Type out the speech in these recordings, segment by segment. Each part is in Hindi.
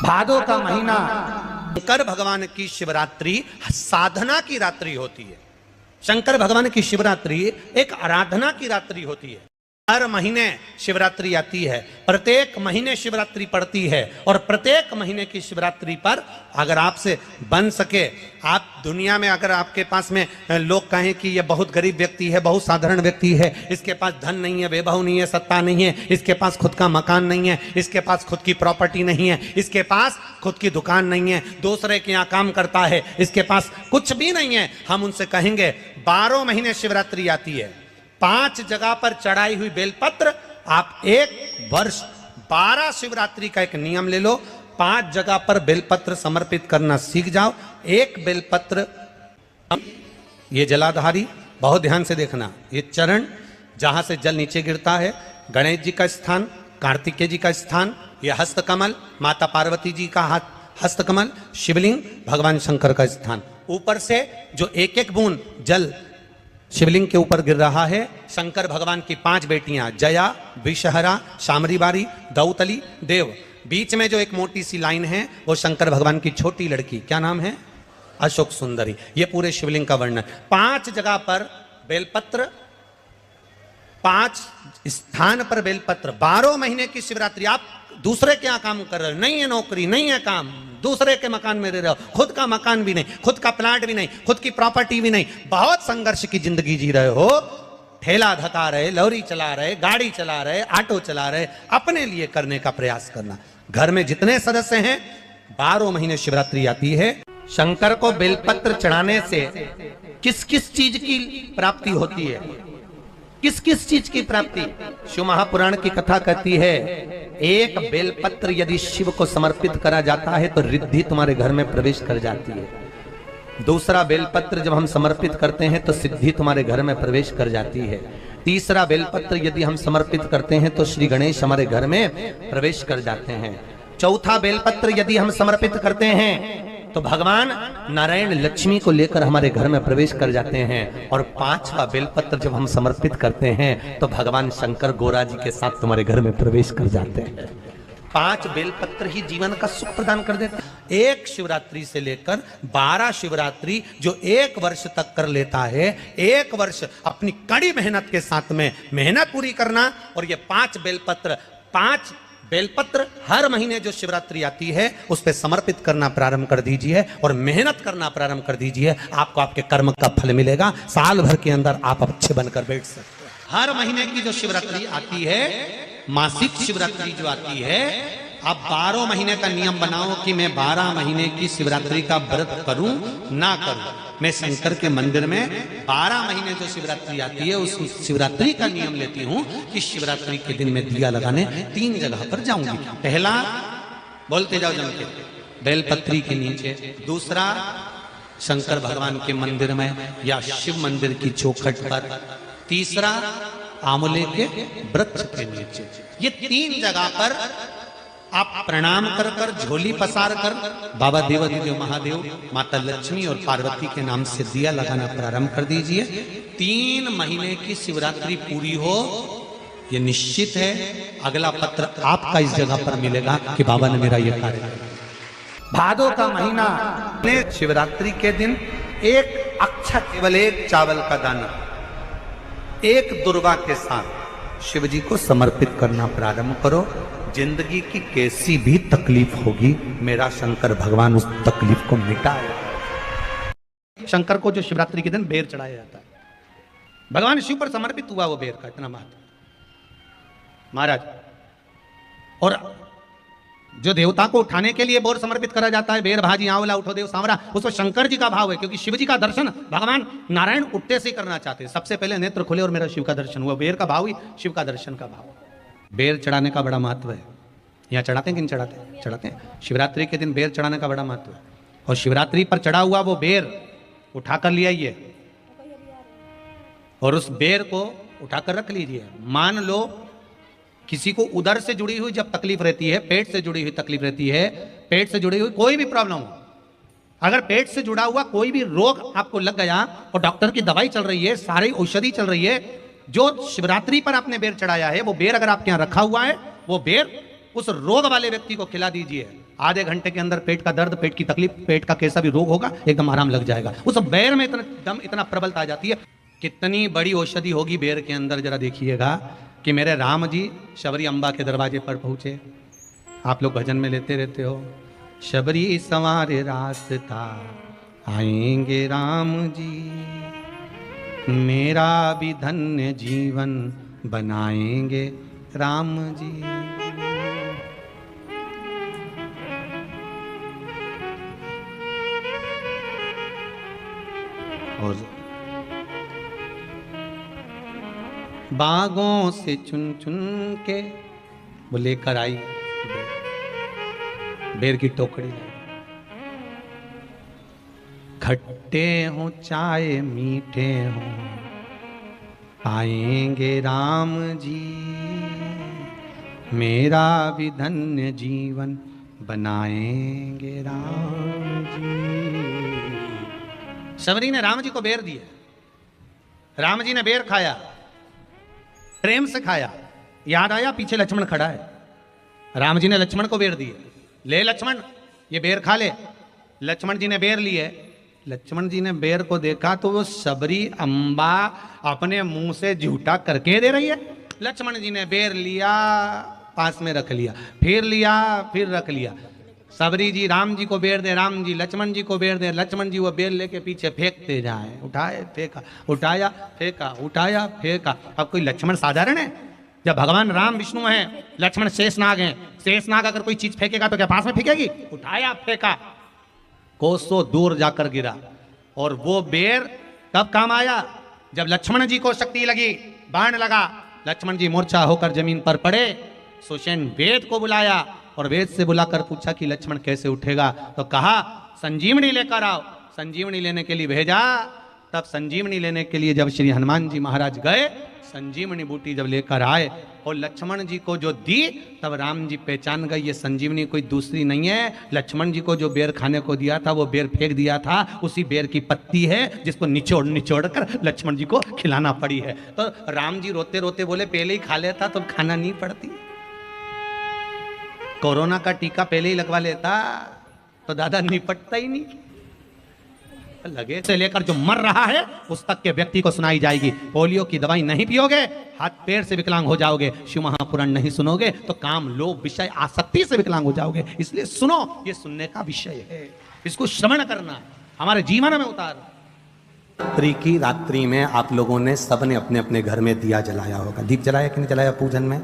भादो का महीना शंकर भगवान की शिवरात्रि साधना की रात्रि होती है। शंकर भगवान की शिवरात्रि एक आराधना की रात्रि होती है। हर महीने शिवरात्रि आती है, प्रत्येक महीने शिवरात्रि पड़ती है और प्रत्येक महीने की शिवरात्रि पर अगर आपसे बन सके, आप दुनिया में अगर आपके पास में लोग कहें कि ये बहुत गरीब व्यक्ति है, बहुत साधारण व्यक्ति है, इसके पास धन नहीं है, वैभव नहीं है, सत्ता नहीं है, इसके पास खुद का मकान नहीं है, इसके पास खुद की प्रॉपर्टी नहीं है, इसके पास खुद की दुकान नहीं है, दूसरे के यहाँ काम करता है, इसके पास कुछ भी नहीं है, हम उनसे कहेंगे 12 महीने शिवरात्रि आती है। 5 जगह पर चढ़ाई हुई बेलपत्र, आप एक वर्ष 12 शिवरात्रि का एक नियम ले लो, 5 जगह पर बेलपत्र समर्पित करना सीख जाओ। एक बेलपत्र, ये जलाधारी, बहुत ध्यान से देखना, ये चरण जहां से जल नीचे गिरता है, गणेश जी का स्थान, कार्तिकेय जी का स्थान, ये हस्तकमल माता पार्वती जी का हस्तकमल, शिवलिंग भगवान शंकर का स्थान। ऊपर से जो एक एक बूंद जल शिवलिंग के ऊपर गिर रहा है, शंकर भगवान की 5 बेटियां, जया, विषहरा, शामरीबारी, दौतली, देव। बीच में जो एक मोटी सी लाइन है वो शंकर भगवान की छोटी लड़की, क्या नाम है? अशोक सुंदरी। ये पूरे शिवलिंग का वर्णन। 5 जगह पर बेलपत्र, 5 स्थान पर बेलपत्र। 12 महीने की शिवरात्रि। आप दूसरे के यहाँ काम कर रहे हो, नहीं है नौकरी, नहीं है काम, दूसरे के मकान में रह रहे हो, खुद का मकान भी नहीं, खुद का प्लाट भी नहीं, खुद की प्रॉपर्टी भी नहीं, बहुत संघर्ष की जिंदगी जी रहे हो, ठेला धका रहे, लॉरी चला रहे, गाड़ी चला रहे, ऑटो चला रहे, अपने लिए करने का प्रयास करना। घर में जितने सदस्य हैं, 12 महीने शिवरात्रि आती है। शंकर को बेलपत्र चढ़ाने से किस किस चीज की प्राप्ति होती है? किस किस चीज की प्राप्ति? शिव महापुराण की कथा कहती है, एक बेलपत्र यदि शिव को समर्पित करा जाता है तो रिद्धि तुम्हारे घर में प्रवेश कर जाती है। दूसरा बेलपत्र जब हम समर्पित करते हैं तो सिद्धि तुम्हारे घर में प्रवेश कर जाती है। तीसरा बेलपत्र यदि हम समर्पित करते हैं तो श्री गणेश हमारे घर में प्रवेश कर जाते हैं। चौथा बेलपत्र यदि हम समर्पित करते हैं तो भगवान नारायण लक्ष्मी को लेकर हमारे घर में प्रवेश कर जाते हैं। और 5वां बेलपत्र जब हम समर्पित करते हैं तो भगवान शंकर गोरा जी के साथ तुम्हारे घर में प्रवेश कर जाते हैं। 5 बेलपत्र ही जीवन का सुख प्रदान कर देते हैं। एक शिवरात्रि से लेकर 12 शिवरात्रि जो 1 वर्ष तक कर लेता है, 1 वर्ष अपनी कड़ी मेहनत के साथ में मेहनत पूरी करना। और ये 5 बेलपत्र हर महीने जो शिवरात्रि आती है उस पे समर्पित करना प्रारंभ कर दीजिए और मेहनत करना प्रारंभ कर दीजिए। आपको आपके कर्म का फल मिलेगा। साल भर के अंदर आप अच्छे बनकर बैठ सकते हैं। हर महीने की जो शिवरात्रि आती है, मासिक शिवरात्रि जो आती है, आप 12 महीने का नियम बनाओ कि मैं 12 महीने की शिवरात्रि का व्रत करूं ना करूं। मैं शंकर के मंदिर में 12 महीने जो शिवरात्रि आती है उस शिवरात्रि का नियम लेती हूं कि शिवरात्रि के दिन मैं दिया लगाने 3 जगह पर जाऊंगी। पहला, बोलते जाओ जम के, बेलपत्री के नीचे। दूसरा, शंकर भगवान के मंदिर में या शिव मंदिर की चौखट पर। तीसरा, आंवले के वृक्ष के नीचे। ये 3 जगह पर आप प्रणाम कर कर, झोली पसार कर बाबा देवाधिदेव महादेव, माता लक्ष्मी और पार्वती के नाम से दिया लगाना प्रारंभ कर दीजिए। 3 महीने की शिवरात्रि पूरी हो, ये निश्चित है अगला पत्र आपका इस जगह पर मिलेगा कि बाबा ने मेरा ये कार्य किया। भादो का महीना, शिवरात्रि के दिन एक अक्षत, केवल 1 चावल का दाना, 1 दुर्वा के साथ शिव जी को समर्पित करना प्रारंभ करो। जिंदगी की कैसी भी तकलीफ होगी, मेरा शंकर भगवान उस तकलीफ को मिटाएगा। शंकर को जो शिवरात्रि के दिन बेर चढ़ाया जाता है, भगवान शिव पर समर्पित हुआ वो बेर का, इतना महत्व महाराज। और जो देवता को उठाने के लिए बोर समर्पित करा जाता है, बेर भाजी आंवला उठो देव सांवरा, उसमें शंकर जी का भाव है, क्योंकि शिव जी का दर्शन भगवान नारायण उठते से करना चाहते हैं। सबसे पहले नेत्र खुले और मेरा शिव का दर्शन हुआ। बेर का भाव ही शिव का दर्शन का भाव। बेर चढ़ाने का बड़ा महत्व है। यहाँ चढ़ाते हैं कि नहीं चढ़ाते? चढ़ाते हैं। शिवरात्रि के दिन बेर चढ़ाने का बड़ा महत्व है। और शिवरात्रि पर चढ़ा हुआ वो बेर उठाकर ले आइए और उस बेर को उठाकर रख लीजिए। मान लो किसी को उदर से जुड़ी हुई जब तकलीफ रहती है, पेट से जुड़ी हुई तकलीफ रहती है, पेट से जुड़ी हुई कोई भी प्रॉब्लम हो, अगर पेट से जुड़ा हुआ कोई भी रोग आपको लग गया और डॉक्टर की दवाई चल रही है, सारी औषधि चल रही है, जो शिवरात्रि पर आपने बेर चढ़ाया है वो बेर अगर आपके यहाँ रखा हुआ है, वो बेर उस रोग वाले व्यक्ति को खिला दीजिए। आधे घंटे के अंदर पेट का दर्द, पेट की तकलीफ, पेट का कैसा भी रोग होगा एकदम आराम लग जाएगा। उस बेर में इतना दम, इतना प्रबलता आ जाती है। कितनी बड़ी औषधि होगी बेर के अंदर, जरा देखिएगा कि मेरे राम जी शबरी अम्बा के दरवाजे पर पहुंचे। आप लोग भजन में लेते रहते हो, शबरी संवारे रास्ता आएंगे राम जी, मेरा भी धन्य जीवन बनाएंगे राम जी। और बागों से चुन चुन के वो लेकर आई बेर की टोकरी। खट्टे हो चाहे मीठे हो आएंगे राम जी, मेरा भी धन्य जीवन बनाएंगे राम जी। शबरी ने राम जी को बेर दिया, राम जी ने बेर खाया, प्रेम से खाया। याद आया पीछे लक्ष्मण खड़ा है, राम जी ने लक्ष्मण को बेर दिए, ले लक्ष्मण ये बेर खा ले। लक्ष्मण जी ने बेर लिए, लक्ष्मण जी ने बेर को देखा तो वो शबरी अम्बा अपने मुंह से झूठा करके दे रही है। लक्ष्मण जी ने बेर लिया, पास में रख लिया, फिर लिया, फिर रख लिया। शबरी जी राम जी को बेर दे, राम जी लक्ष्मण जी को बेर दे, लक्ष्मण जी वो बेर लेके पीछे फेंकते जाए, उठाए फेंका, उठाया फेंका, उठाया फेंका। अब कोई लक्ष्मण साधारण है? जब भगवान राम विष्णु हैं, लक्ष्मण शेषनाग हैं, शेषनाग अगर कोई चीज फेंकेगा तो क्या पास में फेंकेगी? उठाया फेंका, कोसों दूर जाकर गिरा। और वो बेर कब काम आया? जब लक्ष्मण जी को शक्ति लगी, बाण लगा, लक्ष्मण जी मूर्छा होकर जमीन पर पड़े। सुषेण वेद को बुलाया और वेद से बुलाकर पूछा कि लक्ष्मण कैसे उठेगा? तो कहा संजीवनी लेकर आओ। संजीवनी लेने के लिए भेजा। तब संजीवनी लेने के लिए जब श्री हनुमान जी महाराज गए, संजीवनी बूटी जब लेकर आए और लक्ष्मण जी को जो दी, तब राम जी पहचान गए ये संजीवनी कोई दूसरी नहीं है। लक्ष्मण जी को जो बेर खाने को दिया था वो बेर फेंक दिया था, उसी बेर की पत्ती है जिसको निचोड़ निचोड़ कर लक्ष्मण जी को खिलाना पड़ी है। तो राम जी रोते रोते बोले पहले ही खा लेता तो खाना नहीं पड़ती। कोरोना का टीका पहले ही लगवा लेता तो दादा निपटता ही नहीं। लगे से लेकर जो मर रहा है उस तक के व्यक्ति को सुनाई जाएगी। पोलियो की दवाई नहीं पियोगे, हाथ पैर से विकलांग हो जाओगे। शिव महापुराण नहीं सुनोगे तो काम, लोभ, विषय, आसक्ति से विकलांग हो जाओगे। इसलिए सुनो, ये सुनने का विषय है, इसको श्रवण करना, हमारे जीवन में उतारो। रात्रि की रात्रि में आप लोगों ने सबने अपने अपने घर में दिया जलाया होगा। दीप जलाया कि नहीं जलाया? पूजन में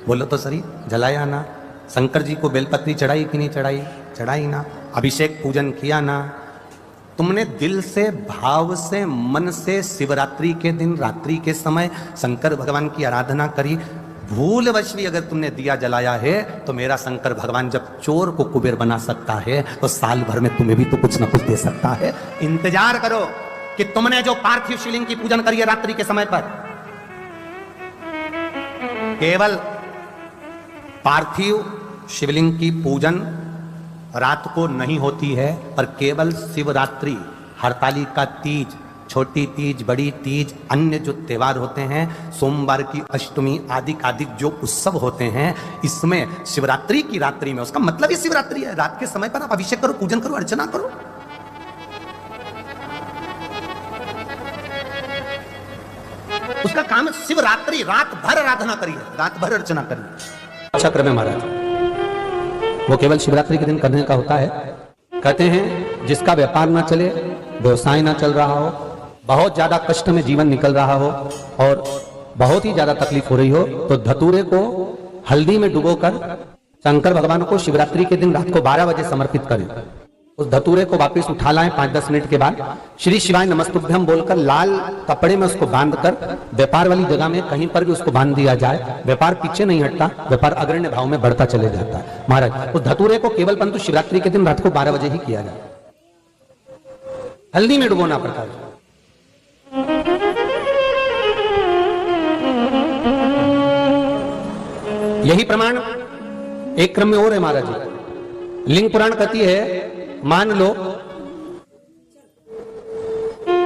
बोलो तो सही, जलाया ना? शंकर जी को बेलपत्री चढ़ाई कि नहीं चढ़ाई? चढ़ाई ना? अभिषेक पूजन किया ना? तुमने दिल से, भाव से, मन से शिवरात्रि के दिन, रात्रि के समय शंकर भगवान की आराधना करी। भूलवश भी अगर तुमने दिया जलाया है तो मेरा शंकर भगवान जब चोर को कुबेर बना सकता है तो साल भर में तुम्हें भी तो कुछ ना कुछ दे सकता है। इंतजार करो कि तुमने जो पार्थिव शिवलिंग की पूजन करी है रात्रि के समय पर, केवल पार्थिव शिवलिंग की पूजन रात को नहीं होती है, पर केवल शिवरात्रि, हरतालिका तीज, छोटी तीज, बड़ी तीज, अन्य जो त्योहार होते हैं, सोमवार की अष्टमी आदि आदि जो उत्सव होते हैं, इसमें शिवरात्रि की रात्रि में, उसका मतलब ही शिवरात्रि है। रात के समय पर आप अभिषेक करो, पूजन करो, अर्चना करो। उसका काम शिवरात्रि, रात भर आराधना करिए, रात भर अर्चना करिए। चक्र में महाराज वो केवल शिवरात्रि के दिन करने का होता है। कहते हैं जिसका व्यापार ना चले, व्यवसाय ना चल रहा हो, बहुत ज्यादा कष्ट में जीवन निकल रहा हो और बहुत ही ज्यादा तकलीफ हो रही हो, तो धतूरे को हल्दी में डुबोकर शंकर भगवान को शिवरात्रि के दिन रात को 12 बजे समर्पित करें। उस धतूरे को वापस उठा लाएं 5-10 मिनट के बाद, श्री शिवाय नमस्तुभ्यम बोलकर लाल कपड़े में उसको बांधकर व्यापार वाली जगह में कहीं पर भी उसको बांध दिया जाए। व्यापार पीछे नहीं हटता, व्यापार अग्रण्य भाव में बढ़ता चले जाता है। महाराज उस धतूरे को केवल परंतु शिवरात्रि के दिन रात को 12 बजे ही किया जाए, हल्दी में डुबोना पड़ता है। यही प्रमाण एक क्रम में और है महाराज जी। लिंग पुराण कहती है, मान लो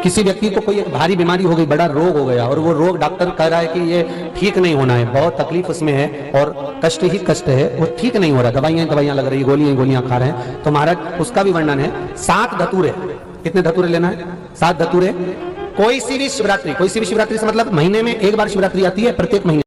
किसी व्यक्ति को कोई एक भारी बीमारी हो गई, बड़ा रोग हो गया, और वो रोग डॉक्टर कह रहा है कि ये ठीक नहीं होना है, बहुत तकलीफ उसमें है और कष्ट ही कष्ट है, वो ठीक नहीं हो रहा, दवाइयां लग रही, गोलियां खा रहे हैं, तो महाराज उसका भी वर्णन है। 7 धतूरे, कितने धतूरे लेना है? 7 धतूरे। कोई सी भी शिवरात्रि से मतलब महीने में एक बार शिवरात्रि आती है, प्रत्येक महीने